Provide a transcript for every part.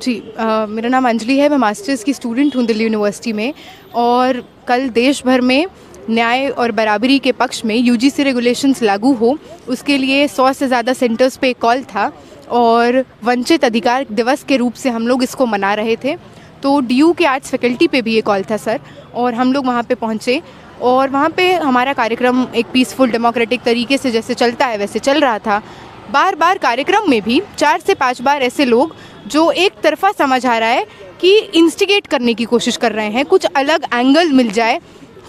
जी मेरा नाम अंजलि है। मैं मास्टर्स की स्टूडेंट हूँ दिल्ली यूनिवर्सिटी में। और कल देश भर में न्याय और बराबरी के पक्ष में यूजीसी रेगुलेशंस लागू हो, उसके लिए 100 से ज़्यादा सेंटर्स पे कॉल था और वंचित अधिकार दिवस के रूप से हम लोग इसको मना रहे थे। तो डीयू के आर्ट्स फैकल्टी पे भी ये कॉल था सर, और हम लोग वहाँ पे पहुँचे और वहाँ पे हमारा कार्यक्रम एक पीसफुल डेमोक्रेटिक तरीके से जैसे चलता है वैसे चल रहा था। बार बार कार्यक्रम में भी 4 से 5 बार ऐसे लोग जो एक तरफा समझ आ रहा है कि इंस्टिगेट करने की कोशिश कर रहे हैं, कुछ अलग एंगल मिल जाए,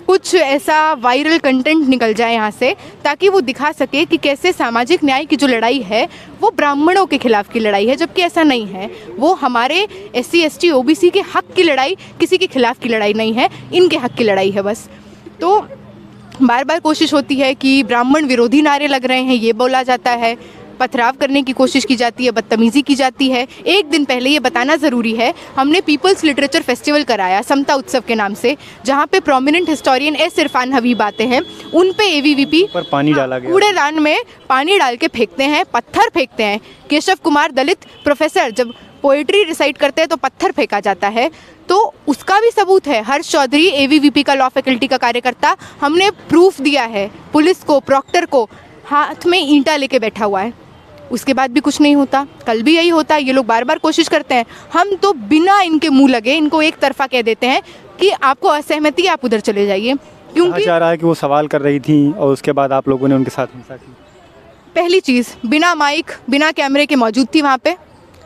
कुछ ऐसा वायरल कंटेंट निकल जाए यहाँ से, ताकि वो दिखा सके कि कैसे सामाजिक न्याय की जो लड़ाई है वो ब्राह्मणों के खिलाफ की लड़ाई है, जबकि ऐसा नहीं है। वो हमारे SC ST OBC के हक की लड़ाई, किसी के खिलाफ की लड़ाई नहीं है, इनके हक की लड़ाई है बस। तो बार बार कोशिश होती है कि ब्राह्मण विरोधी नारे लग रहे हैं, ये बोला जाता है, पथराव करने की कोशिश की जाती है, बदतमीज़ी की जाती है। एक दिन पहले ये बताना ज़रूरी है, हमने पीपल्स लिटरेचर फेस्टिवल कराया समता उत्सव के नाम से, जहाँ पे prominent historian S Irfan Habib आते हैं। उन पे AVVP पर पानी डाला गया, कूड़ेदान में पानी डाल के फेंकते हैं, पत्थर फेंकते हैं। केशव कुमार दलित प्रोफेसर जब पोएट्री रिसाइट करते हैं तो पत्थर फेंका जाता है। तो उसका भी सबूत है। हर्ष चौधरी AVVP का लॉ फैकल्टी का कार्यकर्ता, हमने प्रूफ दिया है पुलिस को, प्रॉक्टर को, हाथ में ईंटा लेके बैठा हुआ है। उसके बाद भी कुछ नहीं होता, कल भी यही होता है। ये लोग बार बार कोशिश करते हैं, हम तो बिना इनके मुंह लगे इनको एक तरफा कह देते हैं कि आपको असहमति है, आप उधर चले जाइए। क्योंकि चाह रहा है कि वो सवाल कर रही थी और उसके बाद आप लोगों ने उनके साथ हिंसा की। पहली चीज़, बिना माइक बिना कैमरे के मौजूद थी वहाँ पे।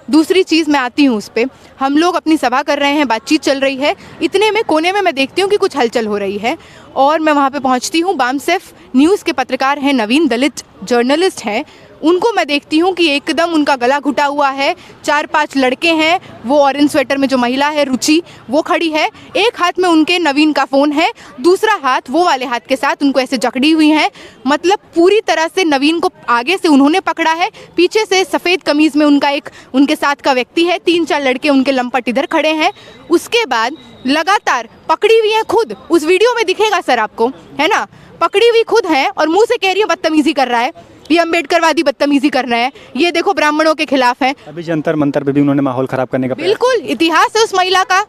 दूसरी चीज़, मैं आती हूँ उस पर, हम लोग अपनी सभा कर रहे हैं, बातचीत चल रही है, इतने में कोने में मैं देखती हूँ कि कुछ हलचल हो रही है और मैं वहाँ पे पहुँचती हूँ। बामसेफ न्यूज़ के पत्रकार हैं, नवीन दलित जर्नलिस्ट हैं, उनको मैं देखती हूँ कि एकदम उनका गला घुटा हुआ है। 4-5 लड़के हैं, वो ऑरेंज स्वेटर में जो महिला है रुचि, वो खड़ी है, एक हाथ में उनके नवीन का फ़ोन है, दूसरा हाथ वो वाले हाथ के साथ उनको ऐसे जकड़ी हुई हैं। मतलब पूरी तरह से नवीन को आगे से उन्होंने पकड़ा है, पीछे से सफ़ेद कमीज़ में उनका एक उनके साथ का व्यक्ति है, 3-4 लड़के उनके लंपट इधर खड़े हैं। उसके बाद लगातार पकड़ी हुई हैं खुद, उस वीडियो में दिखेगा सर आपको, है ना, पकड़ी हुई खुद है और मुँह से कह रही है बदतमीज़ी कर रहा है, ये अम्बेडकरवादी बदतमीजी कर रहे हैं, ये देखो ब्राह्मणों के खिलाफ है। अभी जंतर मंतर पे भी उन्होंने माहौल खराब करने का बिल्कुल इतिहास है उस महिला का,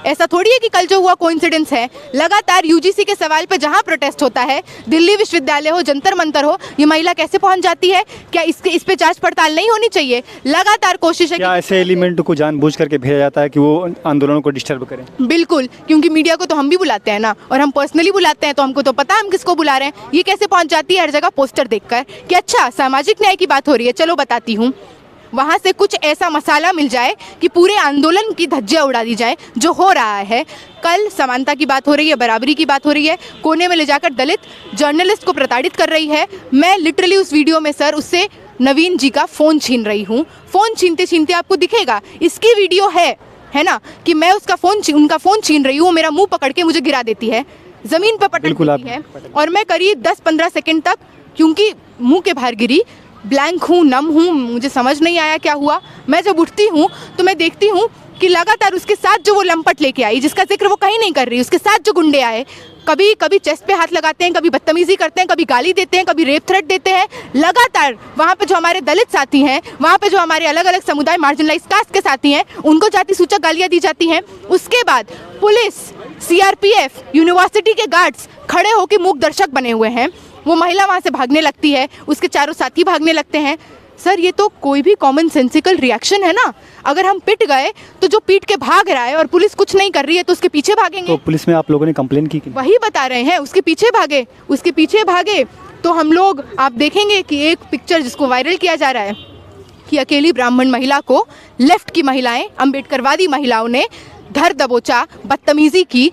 ऐसा थोड़ी है कि कल जो हुआ कोइंसिडेंस है। लगातार UGC के सवाल पे जहां प्रोटेस्ट होता है, दिल्ली विश्वविद्यालय हो, जंतर मंतर हो, ये महिला कैसे पहुंच जाती है? क्या इस पे जांच पड़ताल नहीं होनी चाहिए? लगातार कोशिश है। क्या ऐसे एलिमेंट को जानबूझ करके भेजा जाता है कि वो आंदोलनों को डिस्टर्ब करें? बिल्कुल, क्योंकि मीडिया को तो हम भी बुलाते हैं ना, और हम पर्सनली बुलाते हैं, तो हमको तो पता है हम किसको बुला रहे हैं। ये कैसे पहुंच जाती है हर जगह पोस्टर देखकर कि अच्छा सामाजिक न्याय की बात हो रही है, चलो बताती हूँ। वहाँ से कुछ ऐसा मसाला मिल जाए कि पूरे आंदोलन की धज्जियाँ उड़ा दी जाए, जो हो रहा है। कल समानता की बात हो रही है, बराबरी की बात हो रही है, कोने में ले जाकर दलित जर्नलिस्ट को प्रताड़ित कर रही है। मैं लिटरली उस वीडियो में सर उससे नवीन जी का फ़ोन छीन रही हूँ। फ़ोन छीनते छीनते आपको दिखेगा, इसकी वीडियो है ना, कि मैं उनका फ़ोन छीन रही हूँ, मेरा मुँह पकड़ के मुझे गिरा देती है, ज़मीन पर पटक देती है, और मैं करीब 10-15 सेकेंड तक, क्योंकि मुँह के बाहर गिरी, ब्लैंक हूँ, नम हूँ, मुझे समझ नहीं आया क्या हुआ। मैं जब उठती हूँ तो मैं देखती हूँ कि लगातार उसके साथ जो वो लंपट लेके आई, जिसका जिक्र वो कहीं नहीं कर रही, उसके साथ जो गुंडे आए, कभी कभी चेस्ट पे हाथ लगाते हैं, कभी बदतमीजी करते हैं, कभी गाली देते हैं, कभी रेप थ्रेट देते हैं। लगातार वहाँ पे जो हमारे दलित साथी हैं, वहाँ पे जो हमारे अलग अलग समुदाय मार्जिनलाइज कास्ट के साथी हैं, उनको जाति सूचक गालियाँ दी जाती हैं। उसके बाद पुलिस, CRPF, यूनिवर्सिटी के गार्ड्स खड़े होकर मूक दर्शक बने हुए हैं। वो महिला वहाँ से भागने लगती है, उसके चारों साथी भागने लगते हैं। सर ये तो कोई भी कॉमन सेंसिकल रिएक्शन है ना। अगर हम पिट गए तो जो पीट के भाग रहा है और पुलिस कुछ नहीं कर रही है तो उसके पीछे भागेंगे। तो पुलिस में आप लोगों ने कंप्लेन की? वही बता रहे हैं, उसके पीछे भागे। तो हम लोग, आप देखेंगे कि एक पिक्चर जिसको वायरल किया जा रहा है कि अकेली ब्राह्मण महिला को लेफ्ट की महिलाएं, अम्बेडकरवादी महिलाओं ने धर दबोचा, बदतमीजी की।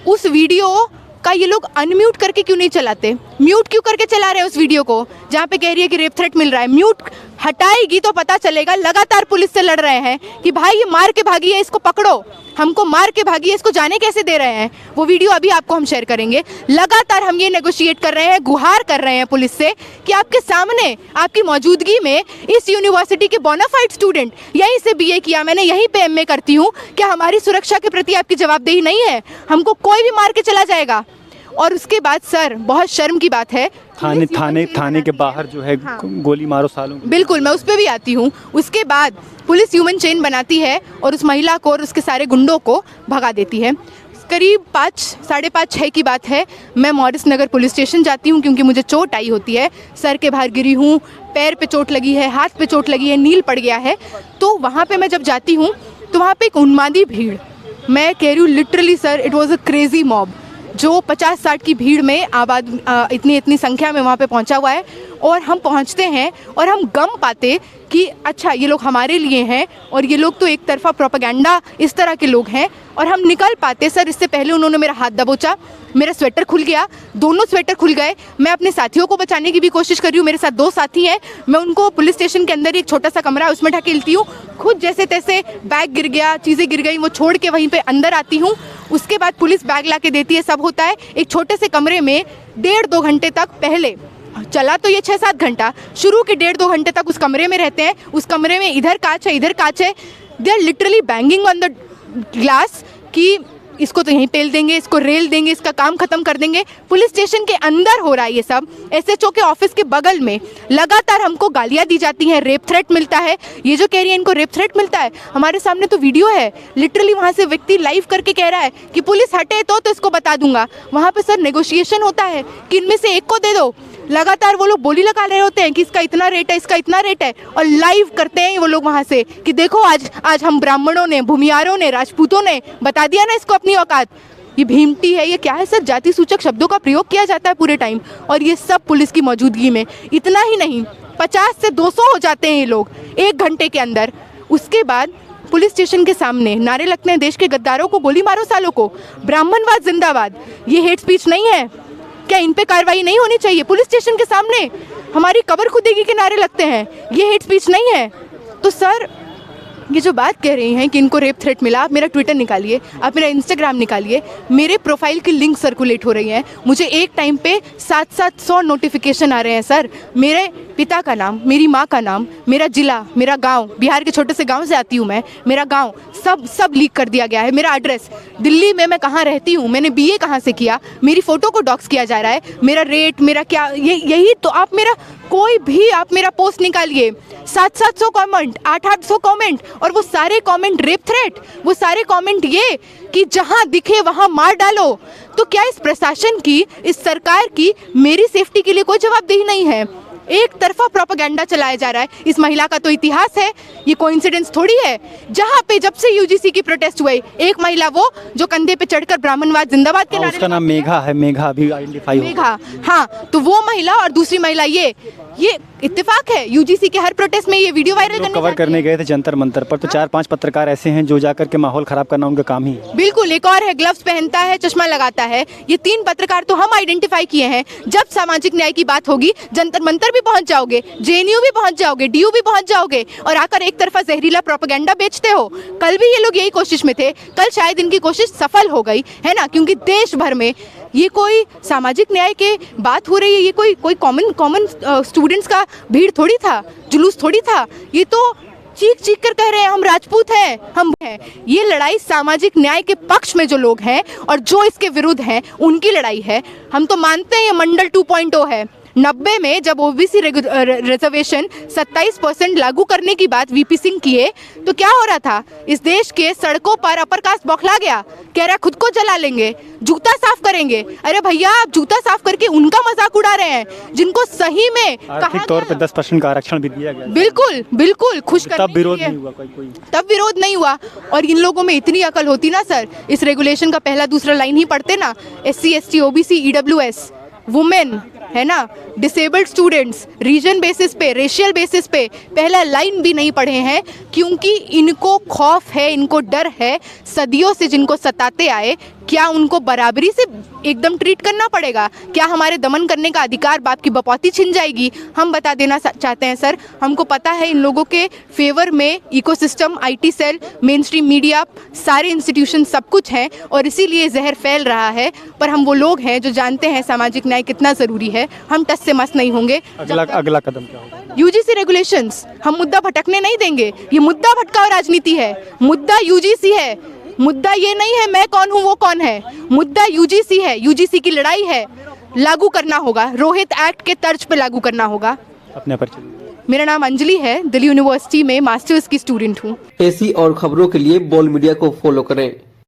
उस वीडियो का ये लोग अनम्यूट करके क्यों नहीं चलाते? म्यूट क्यों करके चला रहे हैं उस वीडियो को, जहाँ पे कह रही है कि रेप थ्रेट मिल रहा है? म्यूट हटाएगी तो पता चलेगा। लगातार पुलिस से लड़ रहे हैं कि भाई ये मार के भागी है, इसको पकड़ो, हमको मार के भागी है, इसको जाने कैसे दे रहे हैं? वो वीडियो अभी आपको हम शेयर करेंगे। लगातार हम ये नेगोशिएट कर रहे हैं, गुहार कर रहे हैं पुलिस से कि आपके सामने, आपकी मौजूदगी में इस यूनिवर्सिटी के बोनाफाइड स्टूडेंट, यहीं से BA किया मैंने, यहीं पे MA करती हूँ, क्या हमारी सुरक्षा के प्रति आपकी जवाबदेही नहीं है? हमको कोई भी मार के चला जाएगा। और उसके बाद सर बहुत शर्म की बात है, थाने के बाहर जो है हाँ। गोली मारो सालों की। बिल्कुल, मैं उस पर भी आती हूँ। उसके बाद पुलिस ह्यूमन चेन बनाती है और उस महिला को और उसके सारे गुंडों को भगा देती है। करीब 5, साढ़े 5, 6 की बात है, मैं मॉरिस नगर पुलिस स्टेशन जाती हूँ क्योंकि मुझे चोट आई होती है, सर के बाहर गिरी हूँ, पैर पे चोट लगी है, हाथ पे चोट लगी है, नील पड़ गया है। तो वहाँ पे मैं जब जाती हूँ तो वहाँ पे एक उन्मादी भीड़, मैं कह रही हूँ literally sir, it was a crazy mob, जो 50-60 की भीड़ में इतनी संख्या में वहाँ पे पहुँचा हुआ है। और हम पहुँचते हैं और हम गम पाते कि अच्छा ये लोग हमारे लिए हैं और ये लोग तो एक तरफा प्रोपेगेंडा इस तरह के लोग हैं। और हम निकल पाते सर, इससे पहले उन्होंने मेरा हाथ दबोचा, मेरा स्वेटर खुल गया, दोनों स्वेटर खुल गए। मैं अपने साथियों को बचाने की भी कोशिश कर रही हूँ, मेरे साथ 2 साथी हैं, मैं उनको पुलिस स्टेशन के अंदर एक छोटा सा कमरा है उसमें ढकेलती हूँ, खुद जैसे तैसे बैग गिर गया, चीज़ें गिर गई, वो छोड़ के वहीं पे अंदर आती हूँ। उसके बाद पुलिस बैग ला के देती है, सब होता है। एक छोटे से कमरे में 1.5-2 घंटे तक, पहले चला तो ये 6-7 घंटा, शुरू के 1.5-2 घंटे तक उस कमरे में रहते हैं। उस कमरे में इधर कांच है, इधर कांच है, they are literally banging on the glass कि इसको तो यहीं पेल देंगे, इसको रेल देंगे, इसका काम खत्म कर देंगे। पुलिस स्टेशन के अंदर हो रहा है ये सब। एसएचओ के ऑफिस के बगल में लगातार हमको गालियां दी जाती हैं, रेप थ्रेट मिलता है। ये जो कह रही है इनको रेप थ्रेट मिलता है, हमारे सामने तो वीडियो है, लिटरली वहाँ से व्यक्ति लाइव करके कह रहा है कि पुलिस हटे तो इसको बता दूंगा। वहाँ पे सर नेगोशिएशन होता है कि इनमें से एक को दे दो। लगातार वो लोग बोली लगा रहे होते हैं कि इसका इतना रेट है, इसका इतना रेट है, और लाइव करते हैं वो लोग वहाँ से कि देखो आज हम ब्राह्मणों ने, भूमियारों ने, राजपूतों ने बता दिया ना इसको अपनी औकात। ये भीमटी है, ये क्या है सर, जाति सूचक शब्दों का प्रयोग किया जाता है पूरे टाइम, और ये सब पुलिस की मौजूदगी में। इतना ही नहीं, 50 से 200 हो जाते हैं ये लोग 1 घंटे के अंदर। उसके बाद पुलिस स्टेशन के सामने नारे लगते हैं, देश के गद्दारों को गोली मारो, सालों को, ब्राह्मणवाद जिंदाबाद। ये हेट स्पीच नहीं है क्या? इन पे कार्रवाई नहीं होनी चाहिए? पुलिस स्टेशन के सामने हमारी कब्र खुदेगी के नारे लगते हैं, ये हेट स्पीच नहीं है? तो सर ये जो बात कह रही हैं कि इनको रेप थ्रेट मिला, आप मेरा ट्विटर निकालिए, आप मेरा इंस्टाग्राम निकालिए, मेरे प्रोफाइल की लिंक सर्कुलेट हो रही है, मुझे एक टाइम पे 700 नोटिफिकेशन आ रहे हैं सर। मेरे पिता का नाम, मेरी माँ का नाम, मेरा जिला, मेरा गांव, बिहार के छोटे से गांव से आती हूँ मैं, मेरा गांव सब लीक कर दिया गया है। मेरा एड्रेस, दिल्ली में मैं कहाँ रहती हूँ, मैंने बीए कहाँ से किया, मेरी फ़ोटो को डॉक्स किया जा रहा है, मेरा रेट, मेरा क्या, यही तो। आप मेरा कोई भी आप मेरा पोस्ट निकालिए, 700 कमेंट, 800 कमेंट, और वो सारे कमेंट रेप थ्रेट, वो सारे कमेंट ये कि जहां दिखे वहां मार डालो। तो क्या इस प्रशासन की, इस सरकार की मेरी सेफ्टी के लिए कोई जवाबदेही नहीं है? एक तरफा प्रोपेगेंडा चलाया जा रहा है। इस महिला का तो इतिहास है, ये कोइंसिडेंस थोड़ी है। जहां पे जब से यूजीसी की प्रोटेस्ट हुए, एक महिला वो जो कंधे पे चढ़कर ब्राह्मणवाद जिंदाबाद के नारे, उसका नाम मेघा है, मेघा अभी आइडेंटिफाई हो। मेघा, हाँ, तो वो महिला और दूसरी महिला, ये इत्तेफाक है। यूजीसी के हर प्रोटेस्ट में ये वीडियो वायरल कवर करने गए थे जंतर मंतर पर, तो 4-5 पत्रकार ऐसे हैं जो जाकर के माहौल खराब करना उनका काम ही है। बिल्कुल, एक और है, ग्लव्स पहनता है, चश्मा लगाता है। ये 3 पत्रकार तो हम आइडेंटिफाई किए हैं। जब सामाजिक न्याय की बात होगी, जंतर मंतर भी पहुंच जाओगे, जेएनयू भी पहुंच जाओगे, डीयू भी पहुंच जाओगे, और आकर एक तरफा जहरीला प्रोपेगेंडा बेचते हो। कल भी ये लोग यही कोशिश में थे, कल शायद इनकी कोशिश सफल हो गई है ना, क्योंकि देश भर में ये कोई सामाजिक न्याय के बात हो रही है, ये कोई कॉमन स्टूडेंट्स का भीड़ थोड़ी था, जुलूस थोड़ी था। ये तो चीख चीख कर कह रहे हैं हम राजपूत हैं, हम हैं। ये लड़ाई सामाजिक न्याय के पक्ष में जो लोग हैं और जो इसके विरुद्ध हैं, उनकी लड़ाई है। हम तो मानते हैं ये मंडल 2.0 है। 90 में जब ओबीसी रिजर्वेशन 27% लागू करने की बात वीपी सिंह किए, तो क्या हो रहा था? इस देश के सड़कों पर अपर कास्ट बौखला गया, कह रहा खुद को जला लेंगे, जूता साफ करेंगे। अरे भैया, आप जूता साफ करके उनका मजाक उड़ा रहे हैं जिनको सही में आर्थिक तौर पे 10% का आरक्षण भी दिया गया। बिल्कुल खुश करने तब विरोध नहीं हुआ कोई। तब विरोध नहीं हुआ। और इन लोगों में इतनी अकल होती ना सर, इस रेगुलेशन का पहला दूसरा लाइन ही पढ़ते ना, SC ST OBC EWS women, है ना, डिसेबल्ड स्टूडेंट्स, रीजन बेसिस पे, रेशियल बेसिस पे पहला लाइन भी नहीं पढ़े हैं, क्योंकि इनको खौफ है, इनको डर है सदियों से जिनको सताते आए। क्या उनको बराबरी से एकदम ट्रीट करना पड़ेगा? क्या हमारे दमन करने का अधिकार बाप की बपौती छिन जाएगी? हम बता देना चाहते हैं सर, हमको पता है इन लोगों के फेवर में ecosystem, IT cell, mainstream media, सारे इंस्टीट्यूशन सब कुछ हैं, और इसीलिए जहर फैल रहा है। पर हम वो लोग हैं जो जानते हैं सामाजिक न्याय कितना ज़रूरी है। हम टस से मस नहीं होंगे। अगला कदम क्या होगा? यूजीसी रेगुलेशंस, हम मुद्दा भटकने नहीं देंगे। ये मुद्दा भटकाव राजनीति है, मुद्दा यूजीसी है, मुद्दा ये नहीं है मैं कौन हूँ वो कौन है, मुद्दा यूजीसी है, यूजीसी की लड़ाई है, लागू करना होगा, रोहित एक्ट के तर्ज पे लागू करना होगा। अपने परिचय। मेरा नाम अंजलि है, दिल्ली यूनिवर्सिटी में मास्टर्स की स्टूडेंट हूँ। ऐसी और खबरों के लिए बोल मीडिया को फॉलो करें।